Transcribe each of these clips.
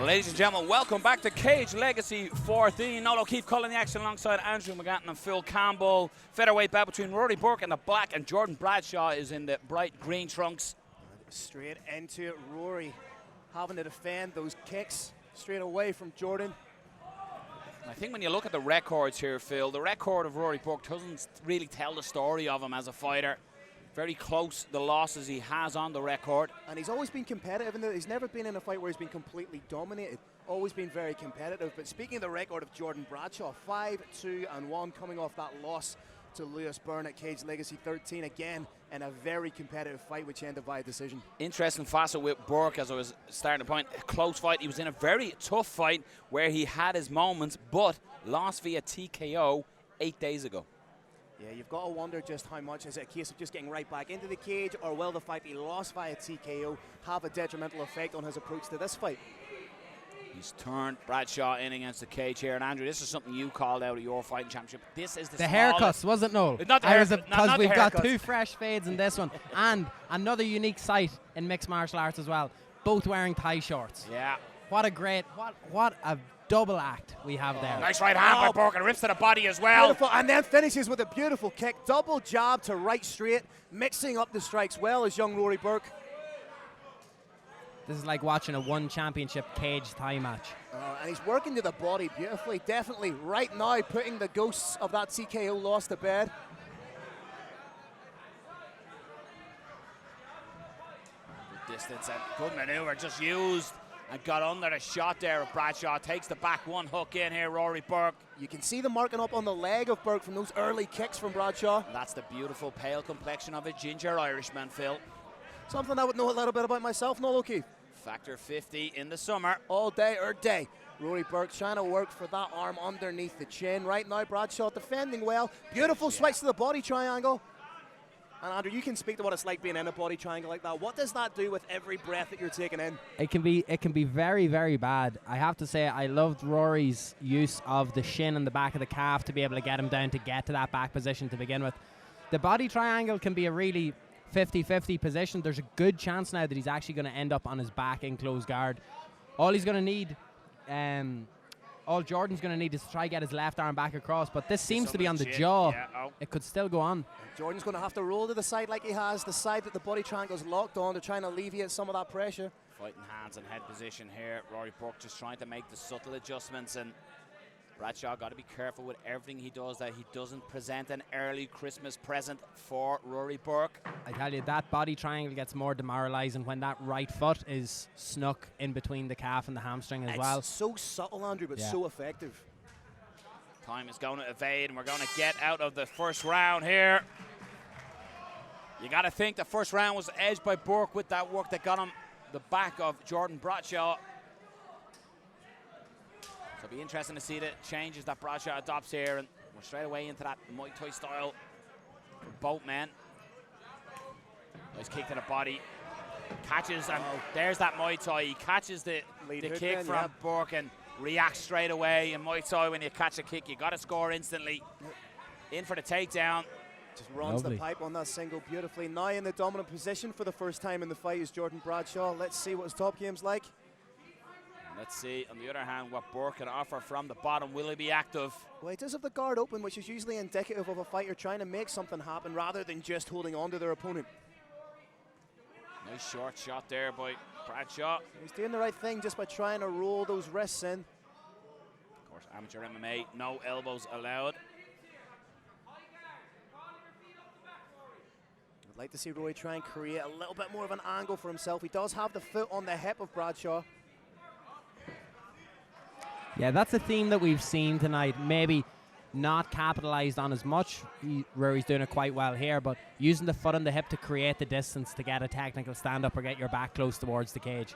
Ladies and gentlemen, welcome back to Cage Legacy 14. Noel O'Keefe calling the action alongside Andrew McGann and Phil Campbell. Featherweight bout between Ruairi Burke in the black and Jordan Bradshaw is in the bright green trunks. Straight into it, Rory having to defend those kicks straight away from Jordan. I think when you look at the records here, Phil, the record of Ruairi Burke doesn't really tell the story of him as a fighter. Very close, the losses he has on the record. And he's always been competitive, and he's never been in a fight where he's been completely dominated. Always been very competitive. But speaking of the record of Jordan Bradshaw, 5-2-1 coming off that loss to Lewis Byrne at Cage Legacy 13, again in a very competitive fight which ended by a decision. Interesting facet with Burke, as I was starting to point, a close fight. He was in a very tough fight where he had his moments, but lost via TKO 8 days ago. Yeah, you've got to wonder just how much. Is it a case of just getting right back into the cage, or will the fact he lost via TKO have a detrimental effect on his approach to this fight? He's turned Bradshaw in against the cage here. And Andrew, this is something you called out of your fighting championship. This is the haircuts, was it, Noel? Not the haircuts. Because we've got two fresh fades in this one. And another unique sight in mixed martial arts as well. Both wearing tie shorts. Yeah. What a great, what a double act we have there. Nice right hand by Burke, and rips to the body as well. Beautiful, and then finishes with a beautiful kick. Double jab to right straight, mixing up the strikes well as young Ruairi Burke. This is like watching a one championship cage tie match. And he's working to the body beautifully. Definitely right now putting the ghosts of that TKO loss to bed. Good distance and good maneuver just used. And got under the shot there of Bradshaw. Takes the back one hook in here, Ruairi Burke. You can see the marking up on the leg of Burke from those early kicks from Bradshaw. That's the beautiful pale complexion of a ginger Irishman, Phil. Something I would know a little bit about myself, Noel O'Keefe. Factor 50 in the summer. All day or day. Ruairi Burke trying to work for that arm underneath the chin. Right now, Bradshaw defending well. Beautiful switch to the body triangle. And Andrew, you can speak to what it's like being in a body triangle like that. What does that do with every breath that you're taking in? It can be very, very bad. I have to say, I loved Rory's use of the shin and the back of the calf to be able to get him down to get to that back position to begin with. The body triangle can be a really 50-50 position. There's a good chance now that he's actually going to end up on his back in close guard. All he's going to need, all Jordan's going to need is to try to get his left arm back across, but this seems to be on the jaw. Yeah, It could still go on. Jordan's going to have to roll to the side like he has, the side that the body triangle's locked on, to try and alleviate some of that pressure. Fighting hands and head position here. Ruairi Burke just trying to make the subtle adjustments, and Bradshaw got to be careful with everything he does that he doesn't present an early Christmas present for Ruairi Burke. I tell you, that body triangle gets more demoralizing when that right foot is snuck in between the calf and the hamstring as well. It's so subtle, Andrew, but so effective. Time is going to evade, and we're going to get out of the first round here. You got to think the first round was edged by Burke with that work that got him the back of Jordan Bradshaw. So it'll be interesting to see the changes that Bradshaw adopts here, and we're straight away into that Muay Thai style for both men. Nice kick to the body. Catches, and there's that Muay Thai. He catches the kick from Burke and reacts straight away. In Muay Thai, when you catch a kick, you got to score instantly. In for the takedown. Just runs the pipe on that single beautifully. Now in the dominant position for the first time in the fight is Jordan Bradshaw. Let's see what his top game's like. Let's see, on the other hand, what Burke can offer from the bottom. Will he be active? Well, he does have the guard open, which is usually indicative of a fighter trying to make something happen rather than just holding on to their opponent. Nice short shot there by Bradshaw. He's doing the right thing just by trying to roll those wrists in. Of course, amateur MMA, no elbows allowed. I'd like to see Roy try and create a little bit more of an angle for himself. He does have the foot on the hip of Bradshaw. Yeah, that's a theme that we've seen tonight. Maybe not capitalized on as much. Rory's doing it quite well here, but using the foot on the hip to create the distance to get a technical stand-up or get your back close towards the cage.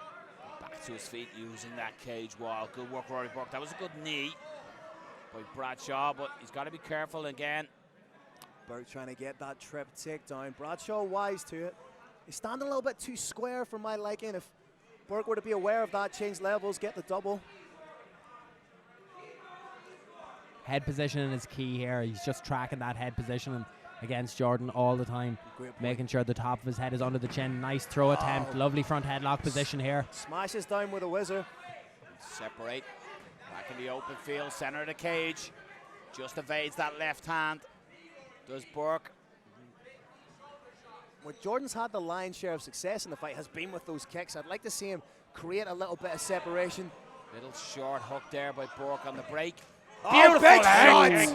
Back to his feet using that cage wall. Good work, Ruairi Burke. That was a good knee by Bradshaw, but he's got to be careful again. Burke trying to get that trip takedown. Bradshaw wise to it. He's standing a little bit too square for my liking. If Burke were to be aware of that, change levels, get the double. Head position is key here. He's just tracking that head position against Jordan all the time, making sure the top of his head is under the chin. Nice throw attempt, lovely front headlock position here. Smashes down with a whizzer. Separate. Back in the open field, center of the cage. Just evades that left hand. Does Burke. Where Jordan's had the lion's share of success in the fight has been with those kicks. I'd like to see him create a little bit of separation. Little short hook there by Burke on the break. Beautiful big shot! Kick.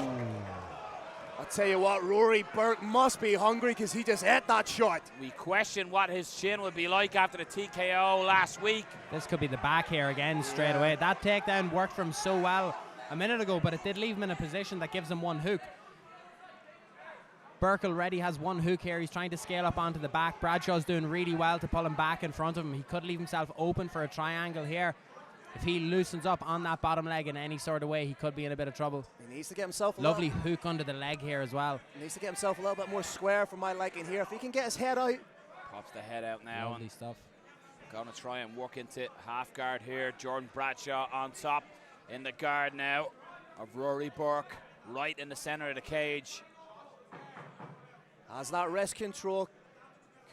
I'll tell you what, Ruairi Burke must be hungry because he just hit that shot. We question what his chin would be like after the TKO last week. This could be the back here again straight away. That takedown worked for him so well a minute ago, but it did leave him in a position that gives him one hook. Burke already has one hook here. He's trying to scale up onto the back. Bradshaw's doing really well to pull him back in front of him. He could leave himself open for a triangle here. If he loosens up on that bottom leg in any sort of way, he could be in a bit of trouble. He needs to get himself a lovely hook under the leg here as well. He needs to get himself a little bit more square for my liking here. If he can get his head out. Pops the head out now. Lovely stuff. Gonna try and work into half guard here. Jordan Bradshaw on top in the guard now of Ruairi Burke, right in the center of the cage. Has that wrist control.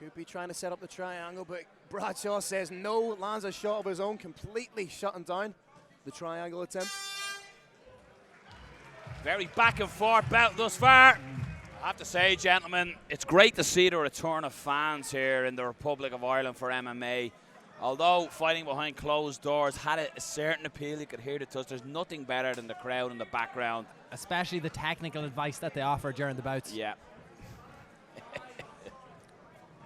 Could be trying to set up the triangle, but Bradshaw says no, lands a shot of his own, completely shutting down the triangle attempt. Very back and forth bout thus far. I have to say, gentlemen, it's great to see the return of fans here in the Republic of Ireland for MMA. Although fighting behind closed doors had a certain appeal, you could hear the touch. There's nothing better than the crowd in the background. Especially the technical advice that they offer during the bouts. Yeah.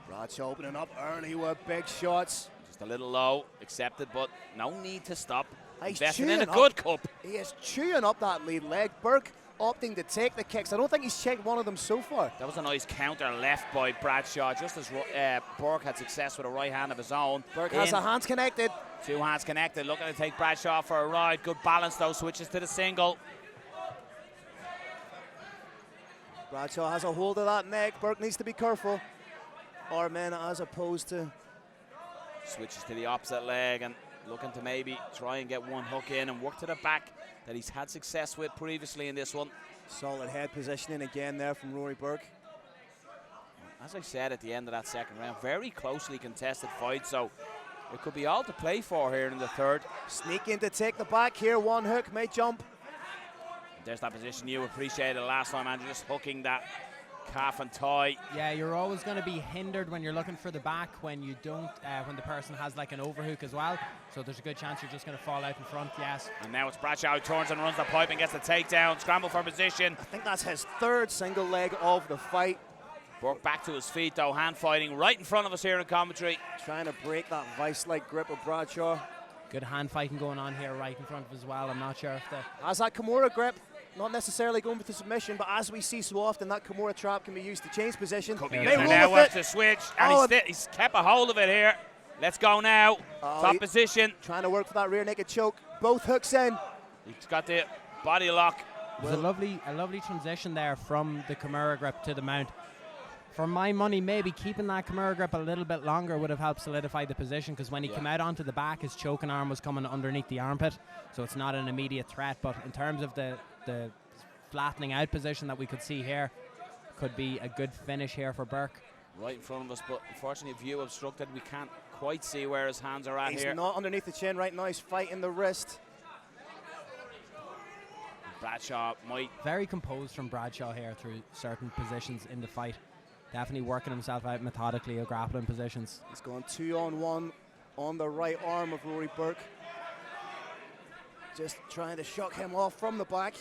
Bradshaw opening up early with big shots. Just a little low, accepted, but no need to stop. He's investing in a chewing good cup. He is chewing up that lead leg. Burke opting to take the kicks. I don't think he's checked one of them so far. That was a nice counter left by Bradshaw, just as Burke had success with a right hand of his own. Burke has the hands connected. Two hands connected, looking to take Bradshaw for a ride. Good balance though, switches to the single. Bradshaw has a hold of that neck. Burke needs to be careful. Or men as opposed to. Switches to the opposite leg and looking to maybe try and get one hook in and work to the back that he's had success with previously in this one. Solid head positioning again there from Ruairi Burke. As I said at the end of that second round, very closely contested fight, so it could be all to play for here in the third. Sneaking to take the back here, one hook, may jump. There's that position you appreciated last time, Andrew, just hooking that calf and thigh. Yeah, you're always going to be hindered when you're looking for the back when you don't, when the person has like an overhook as well. So there's a good chance you're just going to fall out in front, yes. And now it's Bradshaw who turns and runs the pipe and gets the takedown. Scramble for position. I think that's his third single leg of the fight. Burke back to his feet though, hand fighting right in front of us here in commentary. Trying to break that vice-like grip of Bradshaw. Good hand fighting going on here right in front of us as well. I'm not sure if the... Has that Kimura grip. Not necessarily going with the submission, but as we see so often, that Kimura trap can be used to change position. Could be now wants to switch, and he's kept a hold of it here. Let's go now. Top position. Trying to work for that rear naked choke. Both hooks in. He's got the body lock. There's a lovely transition there from the Kimura grip to the mount. For my money, maybe keeping that Kimura grip a little bit longer would have helped solidify the position, because when he came out onto the back, his choking arm was coming underneath the armpit, so it's not an immediate threat. But in terms of the flattening out position that we could see here, could be a good finish here for Burke. Right in front of us, but unfortunately view obstructed. We can't quite see where his hands are at here. He's not underneath the chin right now. He's fighting the wrist. Bradshaw might... Very composed from Bradshaw here through certain positions in the fight. Definitely working himself out methodically of grappling positions. He's going 2-on-1 on the right arm of Ruairi Burke. Just trying to shock him off from the back.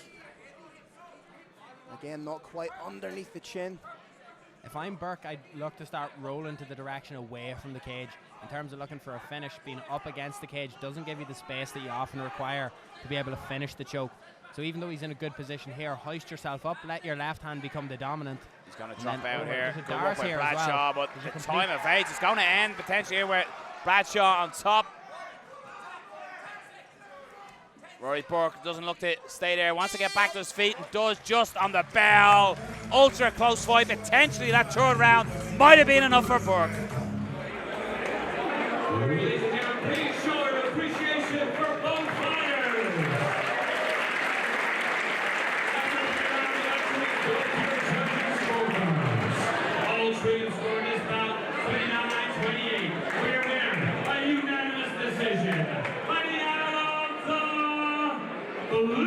Again, not quite underneath the chin. If I'm Burke, I'd look to start rolling to the direction away from the cage. In terms of looking for a finish, being up against the cage doesn't give you the space that you often require to be able to finish the choke. So even though he's in a good position here, hoist yourself up, let your left hand become the dominant. He's going to drop out here. Good work by here Bradshaw, well. but the time of age is going to end potentially here with Bradshaw on top. Ruairi Burke doesn't look to stay there, wants to get back to his feet, and does just on the bell. Ultra close fight, potentially that third round might have been enough for Burke. Ladies and gentlemen, please show your appreciation for both fighters. All three scored this bout 29-28. We're winner by unanimous decision. Fighting out of blue